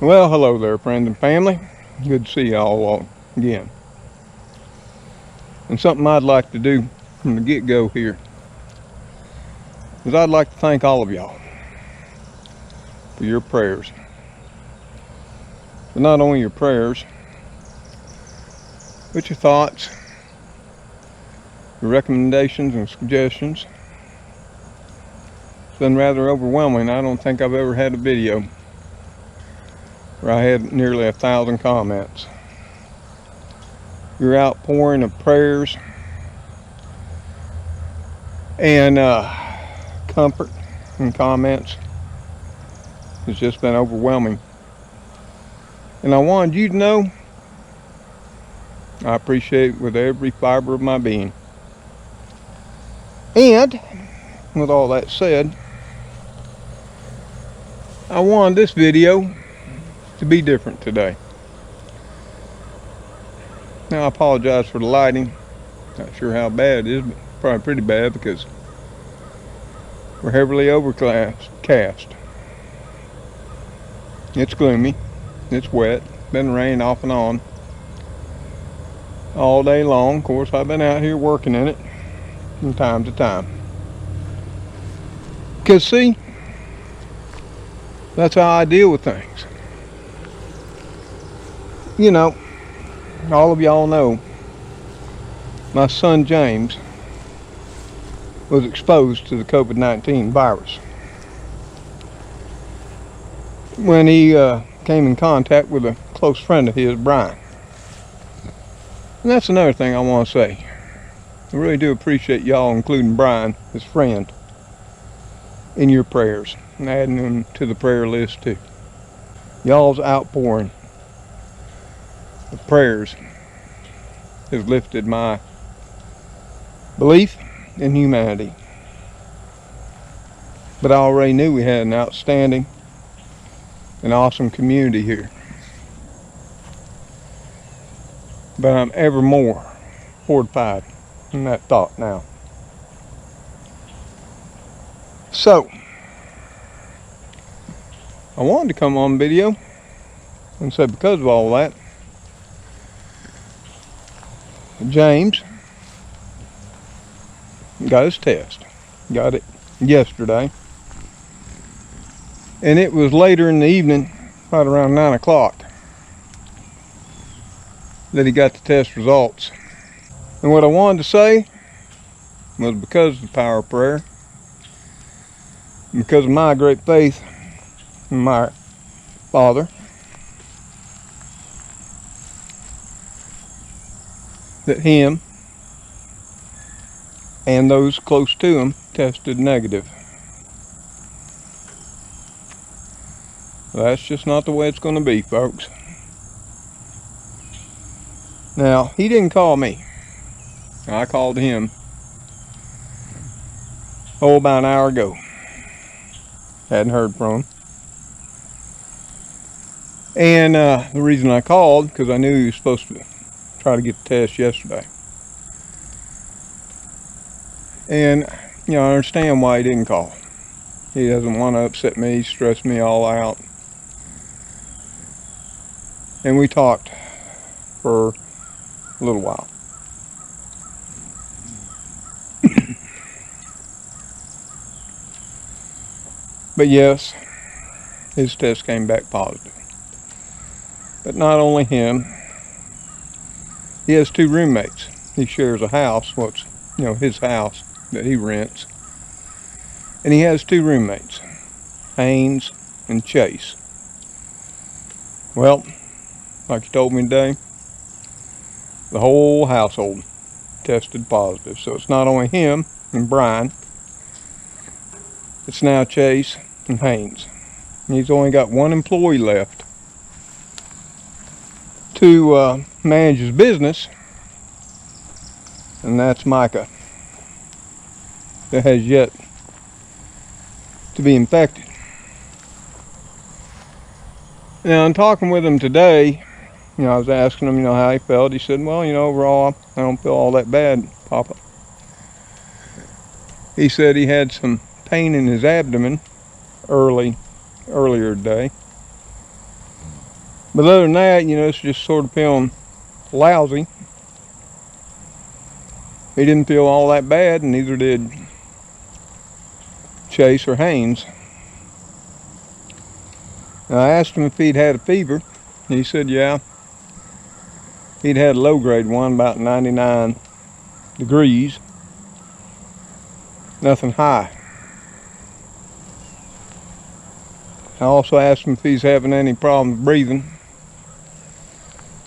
Well, hello there, friends and family. Good to see y'all again. And something I'd like to do from the get-go here is I'd like to thank all of y'all for your prayers. But not only your prayers, but your thoughts, your recommendations and suggestions. It's been rather overwhelming. I don't think I've ever had a video where I had nearly 1,000 comments. Your outpouring of prayers and comfort and comments has just been overwhelming. And I wanted you to know I appreciate it with every fiber of my being. And with all that said, I wanted this video to be different today. Now I apologize for the lighting. Not sure how bad it is, but probably pretty bad because we're heavily overcast. It's gloomy. It's wet. Been raining off and on all day long. Of course, I've been out here working in it from time to time. Because see, that's how I deal with things. You know, all of y'all know my son James was exposed to the COVID-19 virus when he came in contact with a close friend of his, Brian. And that's another thing I want to say. I really do appreciate y'all including Brian, his friend, in your prayers and adding him to the prayer list too. Y'all's outpouring of prayers has lifted my belief in humanity. But I already knew we had an outstanding and awesome community here. But I'm ever more fortified in that thought now. So, I wanted to come on video and say because of all that, James got his test. Got it yesterday. And it was later in the evening, right around 9 o'clock, that he got the test results. And what I wanted to say was because of the power of prayer, because of my great faith in my Father, that him and those close to him tested negative. That's just not the way it's going to be, folks. Now, he didn't call me. I called him about an hour ago. Hadn't heard from him. And the reason I called, because I knew he was supposed to try to get the test yesterday. And, you know, I understand why he didn't call. He doesn't want to upset me, stress me all out. And we talked for a little while. But yes, his test came back positive. But not only him, he has 2 roommates. He shares a house, what's, you know, his house that he rents. And he has 2 roommates, Haynes and Chase. Well, like he told me today, the whole household tested positive. So it's not only him and Brian, it's now Chase and Haynes. And he's only got 1 employee left to manage his business, and that's Micah, that has yet to be infected. Now, in talking with him today, you know, I was asking him, you know, how he felt. He said, well, you know, overall, I don't feel all that bad, Papa. He said he had some pain in his abdomen earlier today. But other than that, you know, it's just sort of feeling lousy. He didn't feel all that bad, and neither did Chase or Haynes. And I asked him if he'd had a fever. He said, yeah. He'd had a low grade one, about 99 degrees. Nothing high. I also asked him if he's having any problems breathing.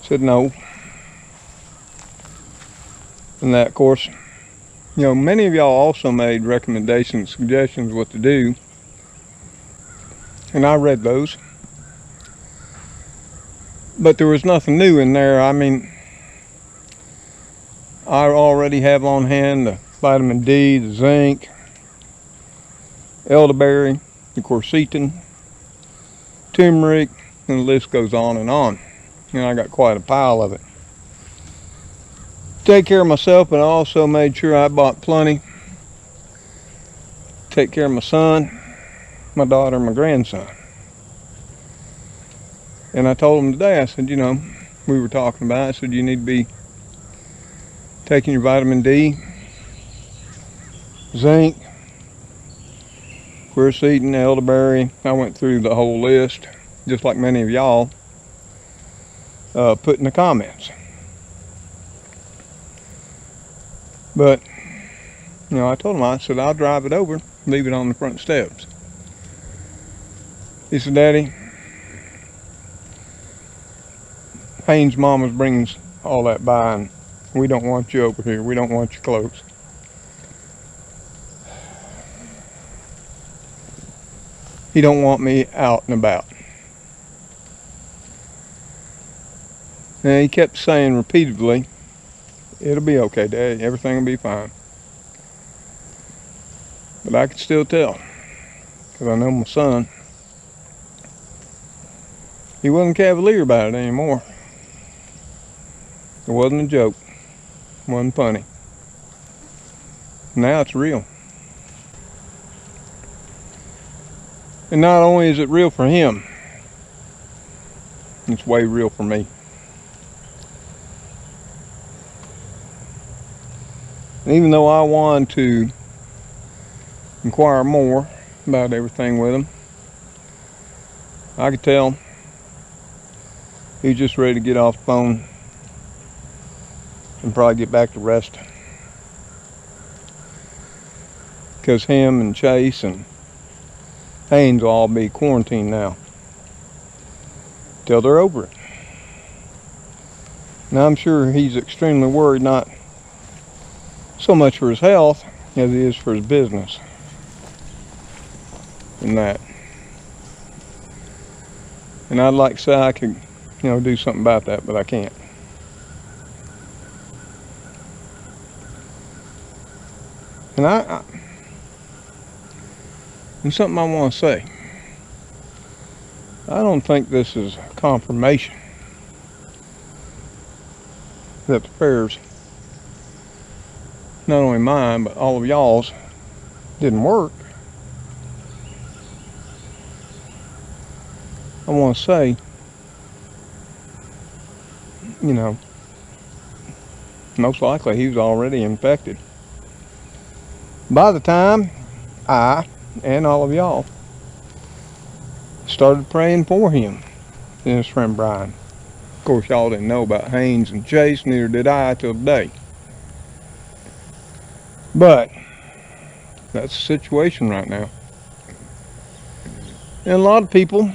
He said no. And that, of course, you know, many of y'all also made recommendations, suggestions what to do. And I read those. But there was nothing new in there. I mean, I already have on hand the vitamin D, the zinc, elderberry, the quercetin, turmeric, and the list goes on and on. And I got quite a pile of it. Take care of myself, but I also made sure I bought plenty. Take care of my son, my daughter, and my grandson. And I told him today, I said, you know, we were talking about it. I said, you need to be taking your vitamin D, zinc, quercetin, elderberry. I went through the whole list, just like many of y'all put in the comments. But, you know, I told him, I said, I'll drive it over, leave it on the front steps. He said, Daddy, Haynes' mama's bringing all that by, and we don't want you over here. We don't want you close. He don't want me out and about. And he kept saying repeatedly, it'll be okay, Daddy. Everything will be fine. But I could still tell, because I know my son, he wasn't cavalier about it anymore. It wasn't a joke. It wasn't funny. Now it's real. And not only is it real for him, it's way real for me. And even though I wanted to inquire more about everything with him, I could tell he was just ready to get off the phone and probably get back to resting. Because him and Chase and Haynes will all be quarantined now till they're over it. Now I'm sure he's extremely worried, not so much for his health as he is for his business and that. And I'd like to say I could, you know, do something about that, but I can't. And and something I want to say. I don't think this is confirmation that the prayers, not only mine, but all of y'all's, didn't work. I want to say, you know, most likely he was already infected by the time I and all of y'all started praying for him and his friend Brian. Of course, y'all didn't know about Haynes and Chase, neither did I till today. But that's the situation right now. And a lot of people,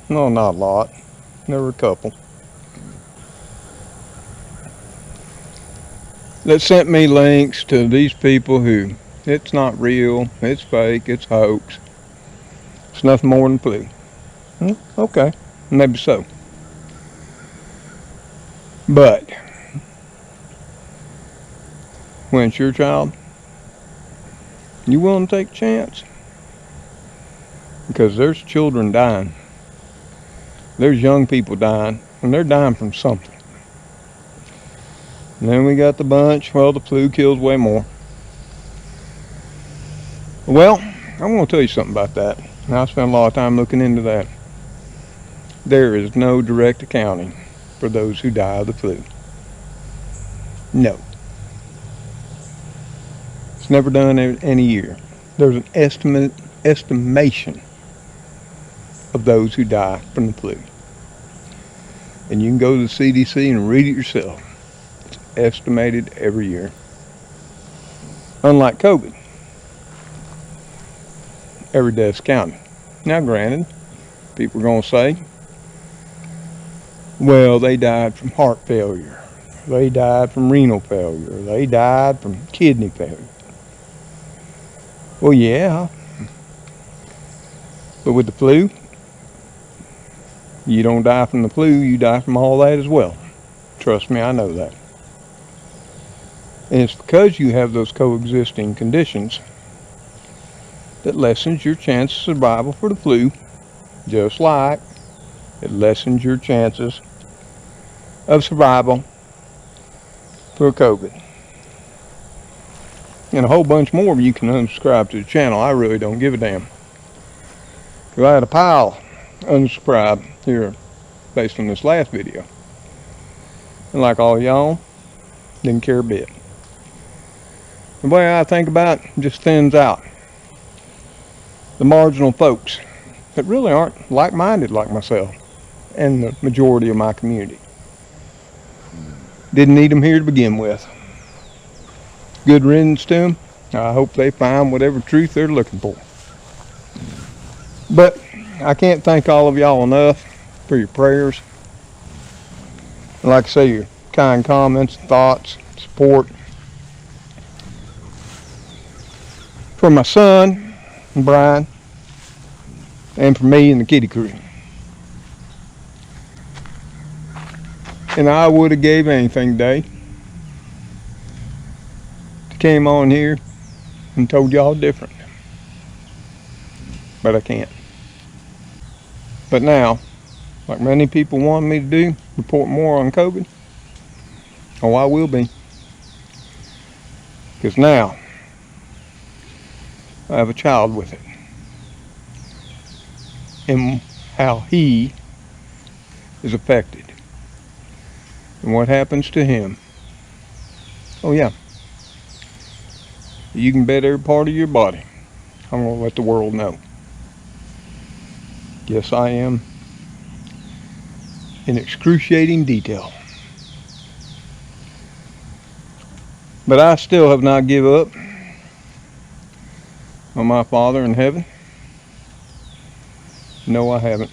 no, not a lot, there were a couple, that sent me links to these people who, it's not real, it's fake, it's hoax, it's nothing more than flu. Okay, maybe so. But when it's your child, you willing to take a chance? Because there's children dying. There's young people dying, and they're dying from something. And then we got the bunch, well, the flu kills way more. Well, I'm going to tell you something about that. I spent a lot of time looking into that. there is no direct accounting for those who die of the flu. No. It's never done in a year. There's an estimation of those who die from the flu. And you can go to the CDC and read it yourself. It's estimated every year. Unlike COVID, every death's counted. Now granted, people are going to say, well, they died from heart failure. They died from renal failure. They died from kidney failure. Well, yeah. But with the flu, you don't die from the flu, you die from all that as well. Trust me, I know that. And it's because you have those coexisting conditions that lessens your chance of survival for the flu, just like it lessens your chances of survival for COVID. And a whole bunch more you can unsubscribe to the channel. I really don't give a damn. I had a pile unsubscribe here based on this last video. And like all y'all, didn't care a bit. The way I think about it just thins out the marginal folks that really aren't like-minded like myself and the majority of my community. Didn't need them here to begin with. Good riddance to them. I hope they find whatever truth they're looking for. But I can't thank all of y'all enough for your prayers. And like I say, your kind comments, thoughts, support. For my son, Brian, and for me and the kitty crew. And I would have gave anything today to came on here and told y'all different. But I can't. But now, like many people want me to do, report more on COVID. Oh, I will be. Because now, I have a child with it. And how he is affected. And what happens to him. Oh yeah. You can bet every part of your body. I'm going to let the world know. Yes, I am. In excruciating detail. But I still have not given up on my Father in heaven. No, I haven't.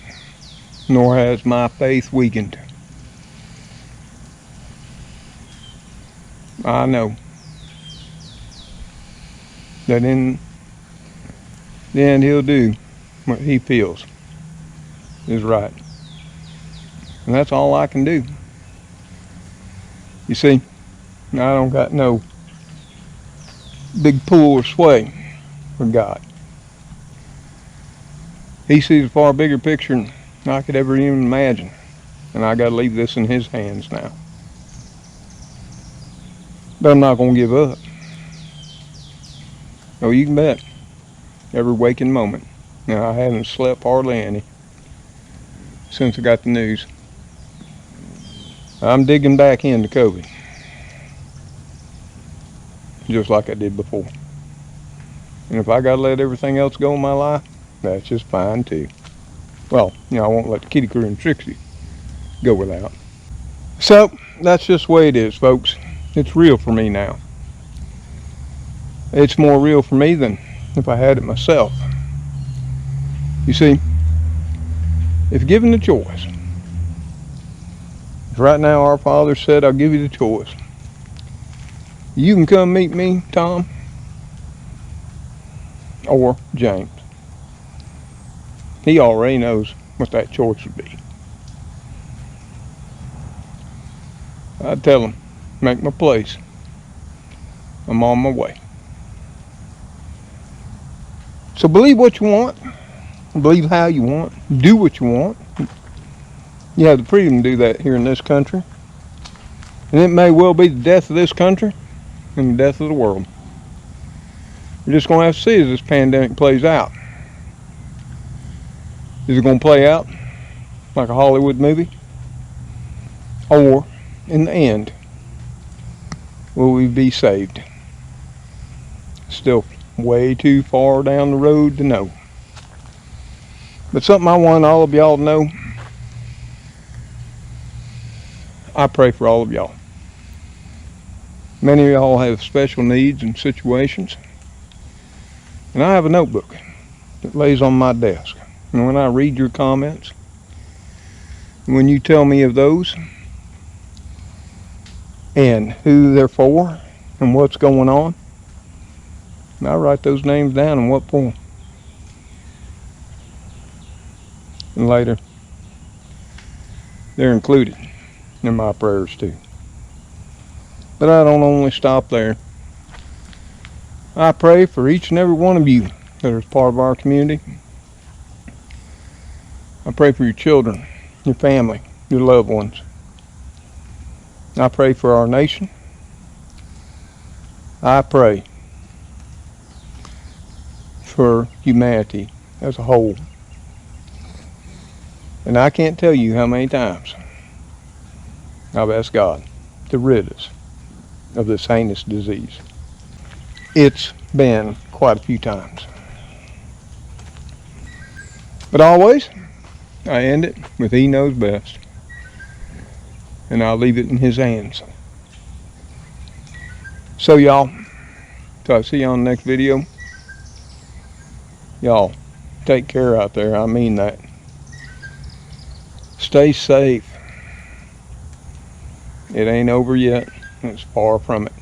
Nor has my faith weakened. I know that in the end he'll do what he feels is right. And that's all I can do. You see, I don't got no big pull or sway with God. He sees a far bigger picture than I could ever even imagine. And I got to leave this in his hands now. But I'm not going to give up. Oh, you can bet. Every waking moment. Now, I haven't slept hardly any since I got the news. I'm digging back into COVID. Just like I did before. And if I got to let everything else go in my life, that's just fine too. Well, I won't let the kitty crew and Trixie go without. So, that's just the way it is, folks. It's real for me now. It's more real for me than if I had it myself. You see, if given the choice, if right now our Father said, I'll give you the choice. You can come meet me, Tom, or James. He already knows what that choice would be. I'd tell him, make my place. I'm on my way. So believe what you want. Believe how you want. Do what you want. You have the freedom to do that here in this country. And it may well be the death of this country and the death of the world. We're just going to have to see as this pandemic plays out. Is it going to play out like a Hollywood movie? Or, in the end, will we be saved? Still way too far down the road to know. But something I want all of y'all to know, I pray for all of y'all. Many of y'all have special needs and situations. And I have a notebook that lays on my desk. And when I read your comments, when you tell me of those, and who they're for, and what's going on, and I write those names down and what for. And later, they're included in my prayers too. But I don't only stop there. I pray for each and every one of you that are part of our community. I pray for your children, your family, your loved ones. I pray for our nation. I pray for humanity as a whole. And I can't tell you how many times I've asked God to rid us of this heinous disease. It's been quite a few times. But always, I end it with He knows best. And I'll leave it in His hands. So y'all, till I see you on the next video, y'all, take care out there. I mean that. Stay safe. It ain't over yet. It's far from it.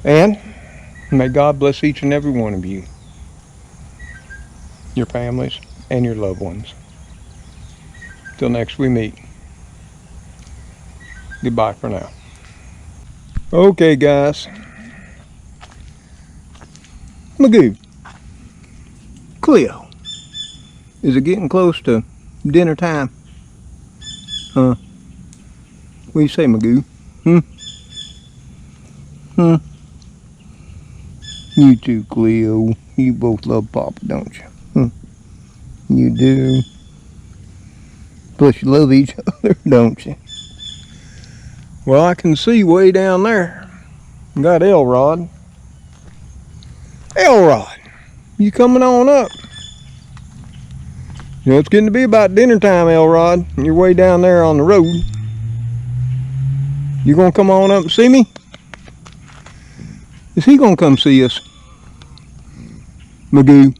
And may God bless each and every one of you, your families, and your loved ones. Till next we meet. Goodbye for now. Okay, guys. Magoo. Cleo. Is it getting close to dinner time? Huh? What do you say, Magoo? You too, Cleo. You both love Papa, don't you? You do. Plus you love each other, don't you? Well, I can see way down there. Got Elrod. Elrod, you coming on up? You know, it's getting to be about dinner time, Elrod. You're way down there on the road. You gonna come on up and see me? Is he gonna come see us? Magoo.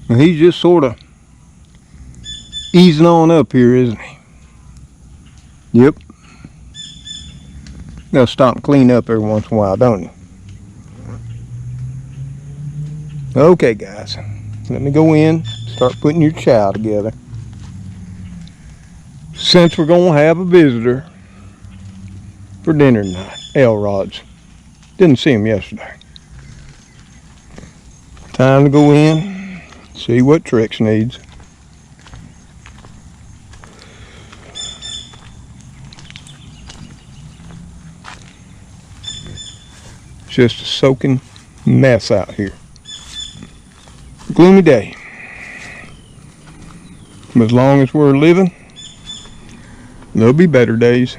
Well, he's just sort of easing on up here, isn't he? Yep. Gotta stop and clean up every once in a while, don't you? Okay, guys. Let me go in, start putting your chow together. Since we're gonna have a visitor for dinner tonight, Elrod's. Didn't see him yesterday. Time to go in, see what Trix needs. It's just a soaking mess out here. Gloomy day. But as long as we're living, there'll be better days.